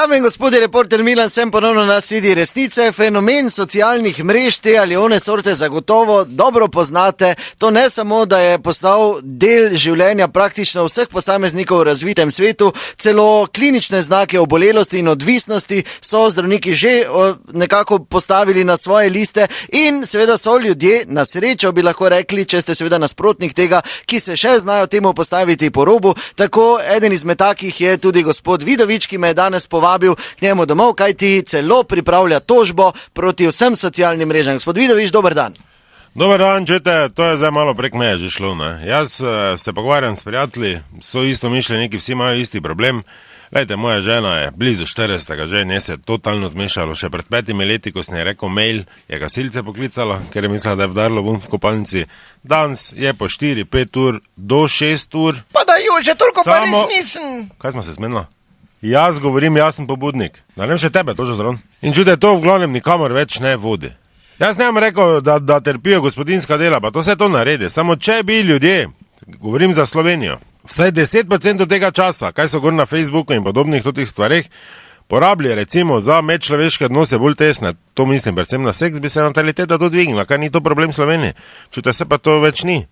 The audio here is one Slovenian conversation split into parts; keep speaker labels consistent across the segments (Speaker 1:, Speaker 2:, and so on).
Speaker 1: Dame in gospodje, reporter Milan, sem ponovno na Sedi resnice. Fenomen socialnih mrež, te ali one sorte zagotovo dobro poznate. To ne samo, da je postal del življenja praktično vseh posameznikov v razvitem svetu, celo klinične znake obolelosti in odvisnosti so zdravniki že nekako postavili na svoje liste in seveda so ljudje, na srečo bi lahko rekli, če ste seveda nasprotnik tega, ki se še znajo temu postaviti po robu. Tako eden izmed takih je tudi gospod Vidovič, ki me je danes povabil k njemu domov, kajti celo pripravlja tožbo proti vsem socialnim mrežam. Gospod Vidovič, dober dan.
Speaker 2: Dober dan, čujte, to je zdaj malo prek meje že šlo, ne. Jaz se pogovarjam s prijatelji, so isto mišljeniki, vsi imajo isti problem. Lejte, moja žena je blizu 40, že nje se je totalno zmešalo. Še pred 5 leti, ko sem je rekel mail, je gasilce poklicala, ker je mislila, da je vdarilo v kopalnici. Danes je po 4-5 ur do 6 ur.
Speaker 3: Pa da ju, že toliko pa res nisem.
Speaker 2: Kaj smo se zmenila? Jaz govorim, jaz sem pobudnik. Da ne vem še tebe, to že zron. In čujte, to v glavnem nikamor več ne vodi. Jaz ne bom rekel, da trpijo gospodinska dela, pa to vse to naredi. Samo če bi ljudje, govorim za Slovenijo, vsaj 10% tega časa, kaj so gor na Facebooku in podobnih totih stvareh, porabili recimo za medčloveške odnose bolj tesne, to mislim predvsem na seks, bi se nataliteta to dvignila, kaj ni to problem Slovenije. Čujte, se pa to več ni.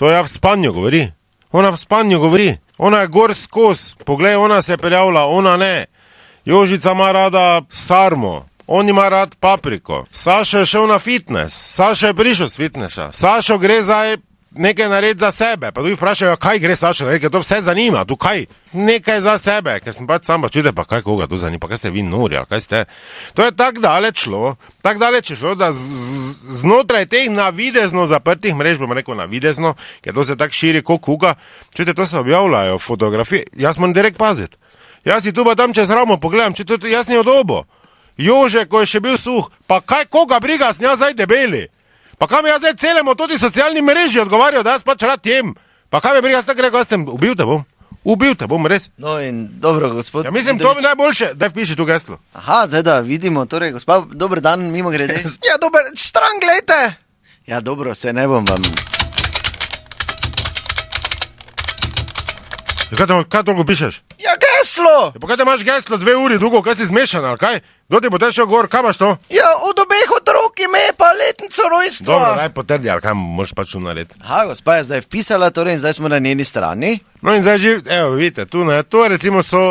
Speaker 2: To ja v spanju govori. Ona v spanju govori. Ona je gor skoz. Poglej, ona se je prijavila, ona ne. Jožica ima rada sarmo. On ima rad papriko. Sašo je šel na fitness. Sašo je prišel z fitnessa. Sašo gre zdaj nekaj narediti za sebe. Pa tu jih vprašajo, kaj gre Sašo narediti, ker to vse zanima. Tu kaj? Nekaj za sebe. Ker sem pač sam, pa čujte, pa kaj koga to zanima, pa kaj ste vi nori, ali kaj ste? To je tako daleč šlo, da znotraj teh navidezno zaprtih mrež, bom rekel navidezno, ker to se tako širi kot kuga, čujte, to se objavljajo fotografije. Jaz moram direkt paziti. Jaz si tu pa tam čez ramo pogledam, čujte, jaz ni odobo. Jože, ko je še bil suh, pa kaj koga briga s nja zdaj debeli? Pa kaj mi jaz zdaj celemo tudi socialni mreži odgovarjajo, da jaz pač rad jem? Pa kaj mi briga, jaz tako rekel, jaz tem ubil te bom, res.
Speaker 1: No in dobro, gospod.
Speaker 2: Ja mislim, to bi najboljše, daj vpiši tu geslo.
Speaker 1: Aha, zdaj da vidimo, torej, gospod, dober dan, mimo grede.
Speaker 3: Ja, dober, stran glejte.
Speaker 1: Ja, dobro, se ne bom vam.
Speaker 2: Kaj toliko pišeš?
Speaker 3: Ja, geslo.
Speaker 2: Ja, pa kaj te imaš geslo 2 uri dolgo, kaj si zmešan, ali kaj? Kdo ti bo tešel gor, kaj imaš to?
Speaker 3: Ja, od obeh otrok ime pa letnico rojstva.
Speaker 2: Dobro, daj potrdi, ali kaj moraš pač tu narediti.
Speaker 1: Aha, gospa je zdaj vpisala, torej in zdaj smo na njeni strani.
Speaker 2: No in zdaj evo, vidite, tu ne, to recimo so,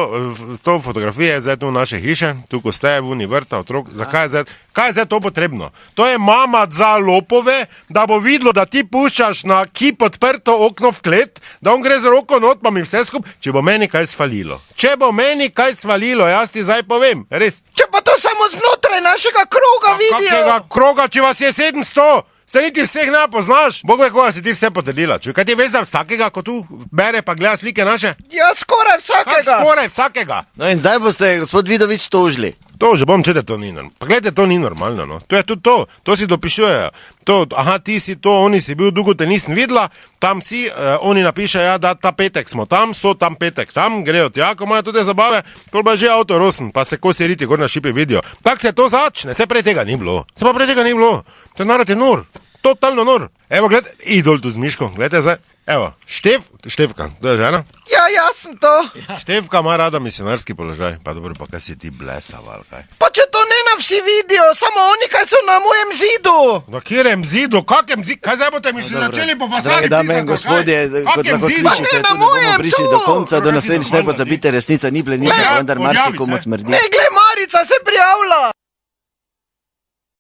Speaker 2: to fotografije zdaj tu naše hiše, tu ko ste, vuni vrta, otrok, zakaj je zdaj to potrebno? To je mama za lopove, da bo videlo, da ti puščaš na kip odprto okno v klet, da on gre z roko not, pa mi vse skup, če bo meni kaj svalilo. Če bo meni kaj svalilo, jaz ti zdaj povem, res.
Speaker 3: Če pa to samo znotraj našega kroga vidijo.
Speaker 2: Kakega kroga, če vas je 700? Se niti vseh ne poznaš? Bog ve, koga si ti vse potrdila. Čuj, kaj ti veš za vsakega, ko tu bere pa gleda slike naše?
Speaker 3: Ja, skoraj vsakega.
Speaker 2: Skoraj vsakega.
Speaker 1: No in zdaj boste, gospod Vidovič, tožili.
Speaker 2: To že bom, čete, to ni normalno. Pa gledajte, to ni normalno, no. To je tudi to si dopišujejo. To, aha, ti si to, oni si bil, dolgo te nisem videla, tam si, oni napišejo, ja, da ta petek smo tam, so tam petek tam, grejo tja, ko imajo tudi zabave, kol pa že avto rosen, pa se ko si riti gor na šipi vidijo. Tak se to začne, se prej tega ni bilo. Se pa prej tega ni bilo. To narod je nor. Totalno nor. Evo, gled, idol tu z Miško, gledajte zdaj. Evo, Štefka, to je žena?
Speaker 3: Ja, jaz sem to.
Speaker 2: Štefka ima rada misionarski položaj. Pa dobro, pa kaj si ti blesav, ali kaj?
Speaker 3: Pa če to ne na vsi vidijo, samo oni, kaj so na mojem zidu.
Speaker 2: Na kjerem zidu? Kakem zidu? Kaj zdaj boste mi se začeli po fasadi pisati?
Speaker 1: Dame in gospodje, kot lahko slišite, tudi bomo prišli do konca, do naslednjič ne pozabite, resnica ni plenica, vendar marsikomu smrdi.
Speaker 3: Ne, glej, Marica, se